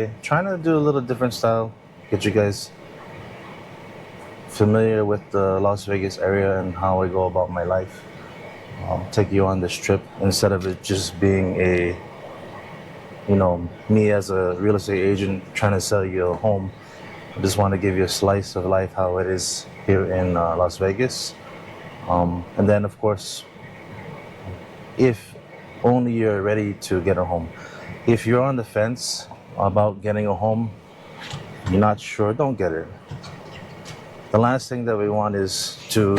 today. Trying to do a little different style, get you guys familiar with the Las Vegas area and how I go about my life. Take you on this trip instead of it just being me as a real estate agent trying to sell you a home. I just want to give you a slice of life how it is here in Las Vegas. And then, of course, if only you're ready to get a home. If you're on the fence about getting a home, you're not sure, don't get it. The last thing that we want is to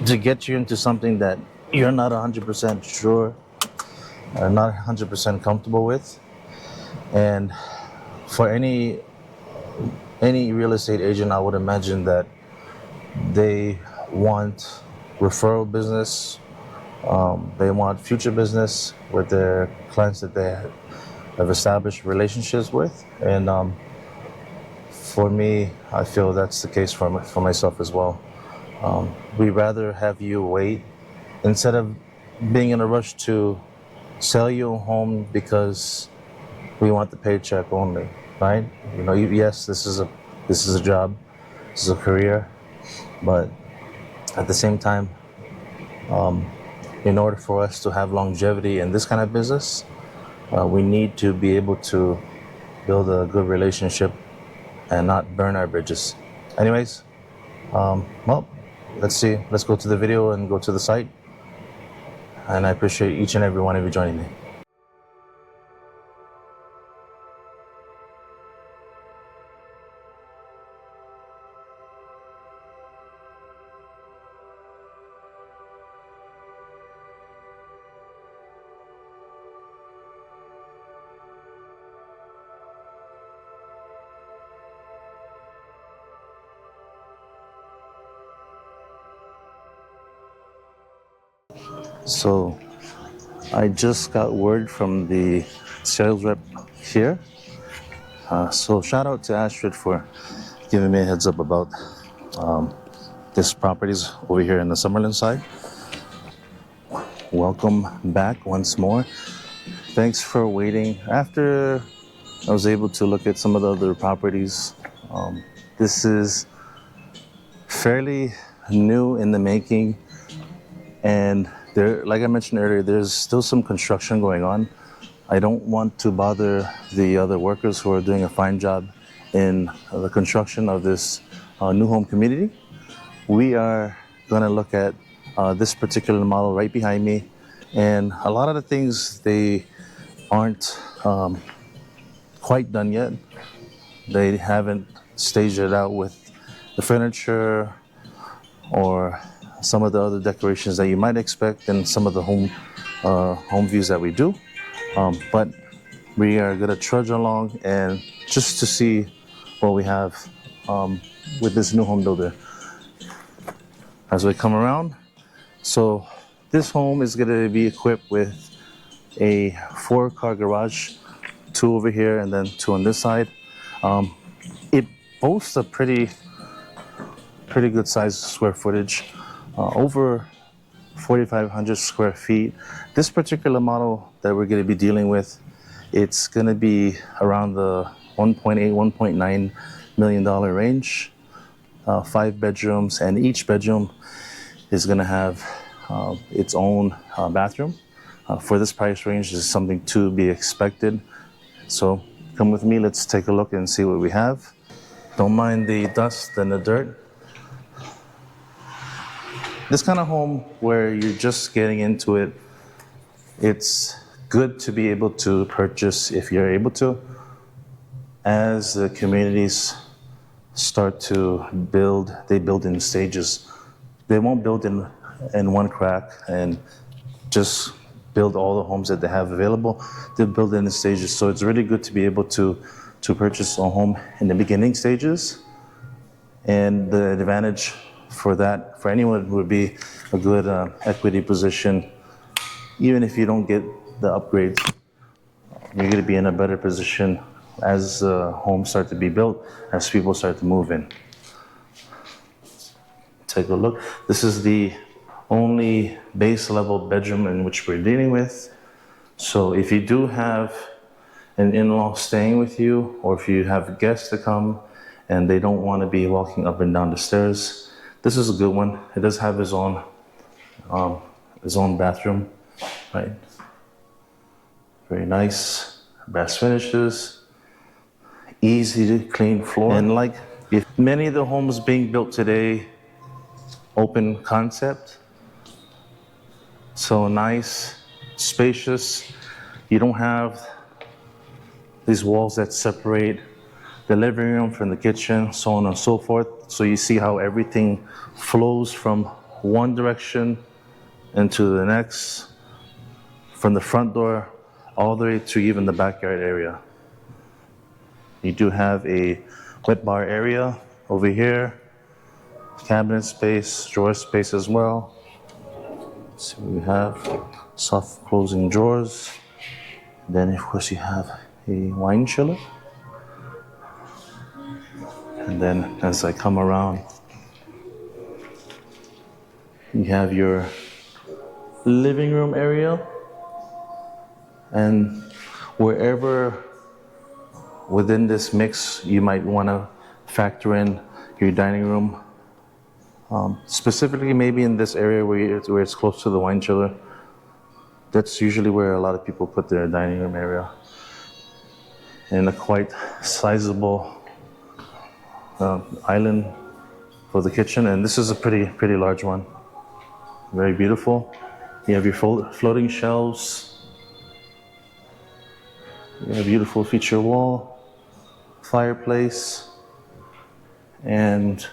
get you into something that you're not 100% sure or not 100% comfortable with. And for any real estate agent, I would imagine that they want referral business. They want future business with their clients that they have established relationships with. And for me, I feel that's the case for myself as well. We'd rather have you wait instead of being in a rush to sell you a home because we want the paycheck only, right? Yes, this is a job, this is a career, but at the same time, in order for us to have longevity in this kind of business, we need to be able to build a good relationship and not burn our bridges. Anyways, well, let's see. Let's go to the video and go to the site. And I appreciate each and every one of you joining me. So I just got word from the sales rep here. So shout out to Astrid for giving me a heads up about this properties over here in the Summerlin side. Welcome back once more. Thanks for waiting. After I was able to look at some of the other properties, this is fairly new in the making, and there, like I mentioned earlier, there's still some construction going on. I don't want to bother the other workers who are doing a fine job in the construction of this new home community. We are going to look at this particular model right behind me, and a lot of the things, they aren't quite done yet. They haven't staged it out with the furniture or some of the other decorations that you might expect in some of the home views that we do. But we are gonna trudge along and just to see what we have with this new home builder. As we come around, so this home is gonna be equipped with a 4-car garage, 2 over here and then 2 on this side. It boasts a pretty good size square footage. Over 4,500 square feet. This particular model that we're going to be dealing with, it's going to be around the $1.8, $1.9 million range. 5 bedrooms, and each bedroom is going to have its own bathroom. For this price range, is something to be expected. So come with me, let's take a look and see what we have. Don't mind the dust and the dirt. This kind of home where you're just getting into it, it's good to be able to purchase if you're able to. As the communities start to build, they build in stages. They won't build in one crack and just build all the homes that they have available. They build in stages. So it's really good to be able to purchase a home in the beginning stages. And the advantage for that, for anyone, would be a good equity position. Even if you don't get the upgrades, you're going to be in a better position as homes start to be built, as people start to move in. Take a look. This is the only base level bedroom in which we're dealing with. So if you do have an in-law staying with you, or if you have guests to come and they don't want to be walking up and down the stairs, this is a good one. It does have his own bathroom, right? Very nice, brass finishes, easy to clean floor. And like if many of the homes being built today, open concept, so nice, spacious. You don't have these walls that separate the living room from the kitchen, so on and so forth. So you see how everything flows from one direction into the next, from the front door all the way to even the backyard area. You do have a wet bar area over here, cabinet space, drawer space as well. So we have soft closing drawers. Then of course you have a wine chiller. And then as I come around, you have your living room area. And wherever within this mix you might want to factor in your dining room. Specifically maybe in this area where it's close to the wine chiller. That's usually where a lot of people put their dining room area. And a quite sizable island for the kitchen. And this is a pretty large one. Very beautiful. You have your floating shelves. You have a beautiful feature wall, fireplace, and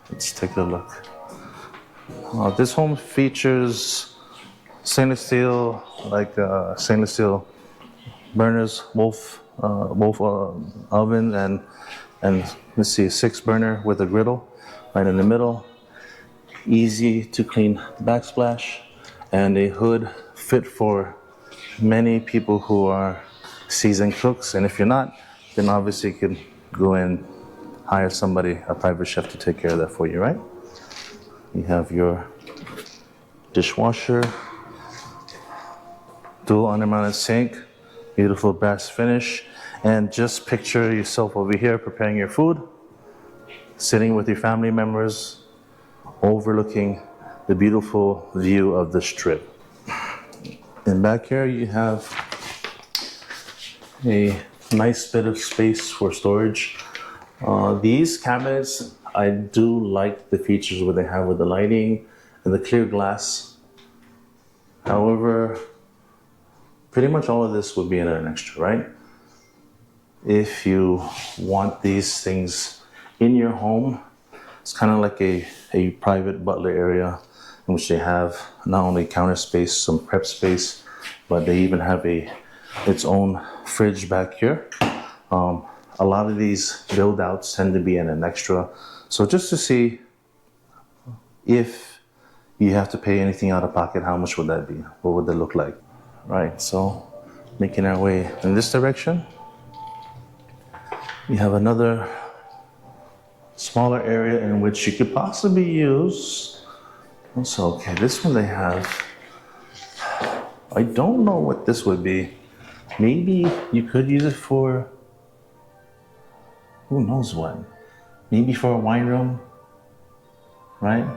let's take a look. This home features stainless steel, stainless steel burners, both oven and let's see, 6 burner with a griddle right in the middle. Easy to clean backsplash, and a hood fit for many people who are seasoned cooks. And if you're not, then obviously you can go and hire somebody, a private chef, to take care of that for you, right? You have your dishwasher, dual undermounted sink, beautiful brass finish, and just picture yourself over here preparing your food, sitting with your family members, overlooking the beautiful view of the strip. And back here you have a nice bit of space for storage. These cabinets, I do like the features what they have with the lighting and the clear glass. However, pretty much all of this would be an extra, right? If you want these things in your home, it's kind of like a private butler area in which they have not only counter space, some prep space, but they even have its own fridge back here. A lot of these build outs tend to be an extra. So just to see if you have to pay anything out of pocket, how much would that be? What would that look like? Right, so making our way in this direction. You have another smaller area in which you could possibly use. Also, okay, this one they have, I don't know what this would be. Maybe you could use it for, who knows what? Maybe for a wine room, right?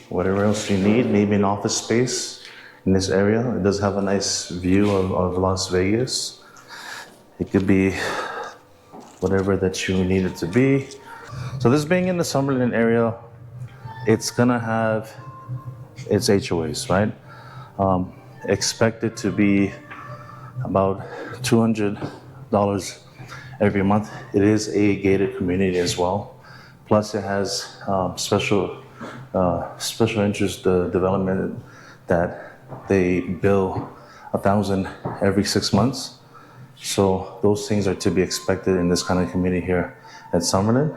Whatever else you need, maybe an office space in this area. It does have a nice view of Las Vegas. It could be whatever that you need it to be. So this being in the Summerlin area, it's gonna have its HOAs, right? Expect it to be about $200 every month. It is a gated community as well. Plus it has special interest development that they bill $1,000 every 6 months. So those things are to be expected in this kind of community here at Summerlin.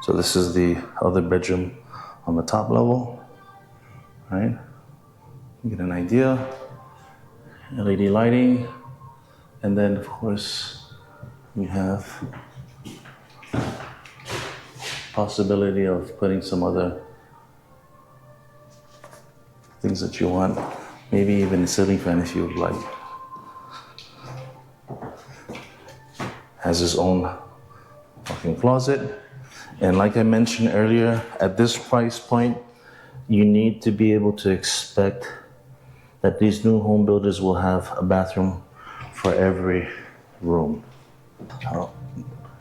So this is the other bedroom on the top level, right? You get an idea. LED lighting, and then of course we have possibility of putting some other things that you want. Maybe even a ceiling fan if you would like. Has his own walk-in closet. And like I mentioned earlier, at this price point, you need to be able to expect that these new home builders will have a bathroom for every room.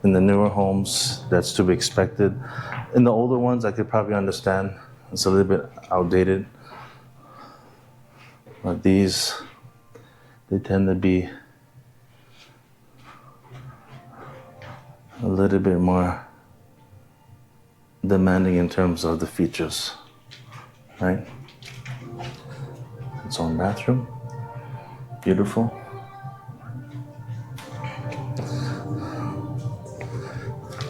In the newer homes, that's to be expected. In the older ones, I could probably understand. It's a little bit outdated. But these, they tend to be a little bit more demanding in terms of the features, right? Its own bathroom, beautiful.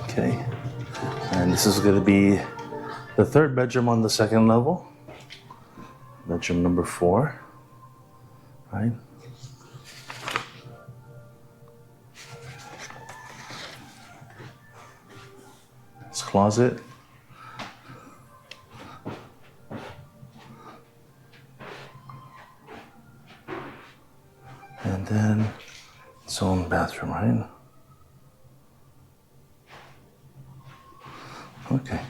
Okay, and this is going to be the third bedroom on the second level, bedroom number 4, right? This closet. And then its own bathroom, right? Okay.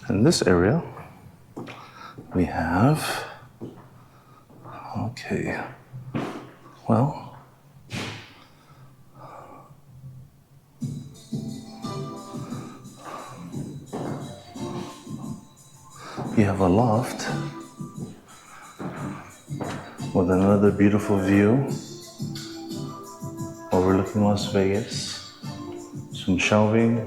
In this area, we have, okay, well, you have a loft with another beautiful view overlooking Las Vegas. Some shelving.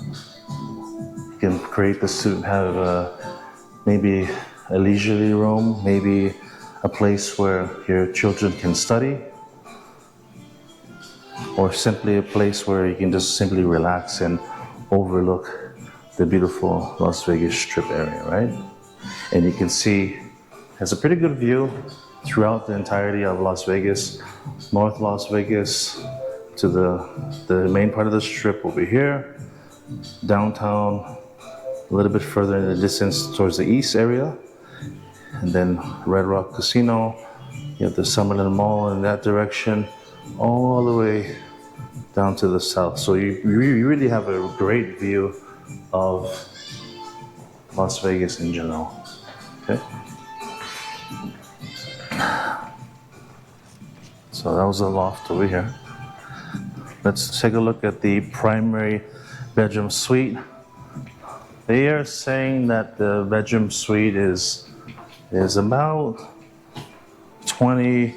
You can create the suite, have maybe a leisurely room, maybe a place where your children can study, or simply a place where you can just simply relax and overlook the beautiful Las Vegas Strip area, right? And you can see it has a pretty good view throughout the entirety of Las Vegas, North Las Vegas to the main part of the Strip over here, downtown, a little bit further in the distance towards the east area, and then Red Rock Casino. You have the Summerlin Mall in that direction, all the way down to the south. So you really have a great view of Las Vegas in general. Okay. So that was the loft over here. Let's take a look at the primary bedroom suite. They are saying that the bedroom suite is about 20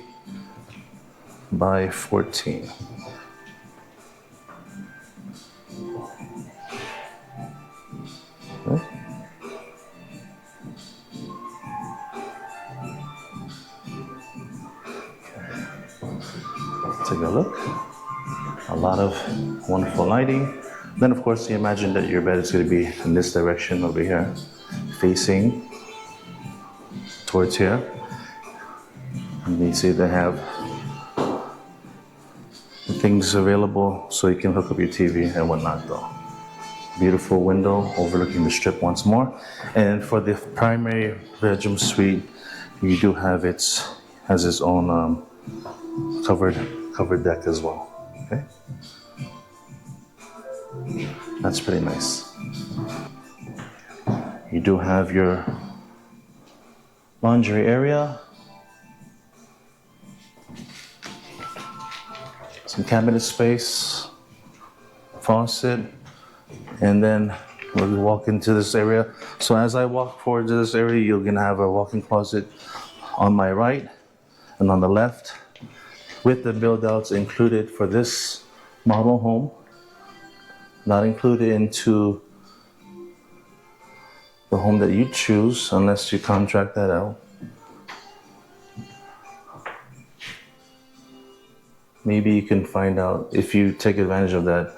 by 14. Okay. Take a look. A lot of wonderful lighting. Then of course you imagine that your bed is going to be in this direction over here, facing towards here. And you see they have things available so you can hook up your TV and whatnot though. Beautiful window overlooking the Strip once more. And for the primary bedroom suite, you do have has its own covered deck as well. Okay, that's pretty nice. You do have your laundry area, some cabinet space, faucet, and then we'll walk into this area. So as I walk forward to this area, you're gonna have a walk-in closet on my right and on the left, with the build-outs included for this model home, not included into the home that you choose unless you contract that out. Maybe you can find out if you take advantage of that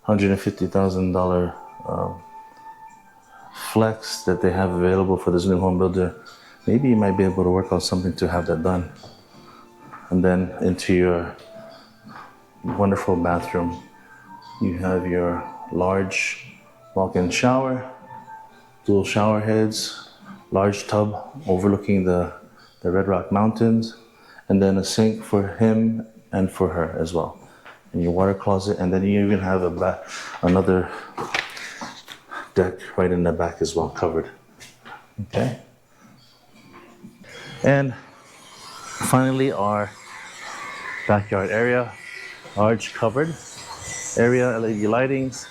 $150,000 flex that they have available for this new home builder. Maybe you might be able to work out something to have that done. And then into your wonderful bathroom You have your large walk-in shower, dual shower heads, large tub overlooking the Red Rock Mountains, and then a sink for him and for her as well. And your water closet, and then you even have another deck right in the back as well, covered. Okay. And finally, our backyard area, large covered area, LED lightings,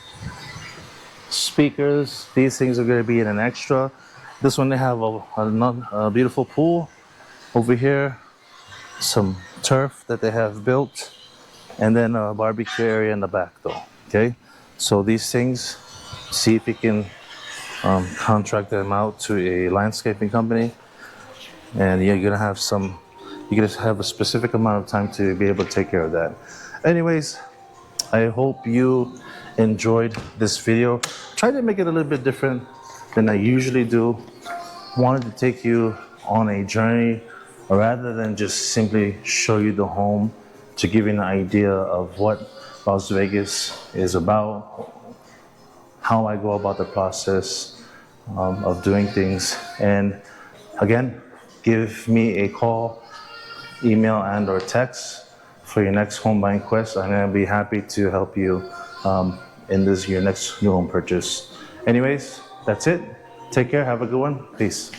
speakers. These things are going to be in an extra. This one, they have a beautiful pool over here, some turf that they have built, and then a barbecue area in the back though. Okay, so these things, see if you can contract them out to a landscaping company, and you're gonna have a specific amount of time to be able to take care of that. Anyways, I hope you enjoyed this video. Try to make it a little bit different than I usually do. Wanted to take you on a journey rather than just simply show you the home, to give you an idea of what Las Vegas is about, how I go about the process of doing things. And again, give me a call, email, and or text for your next home buying quest. I'm gonna be happy to help you in your next new home purchase. Anyways, that's it. Take care, have a good one, peace.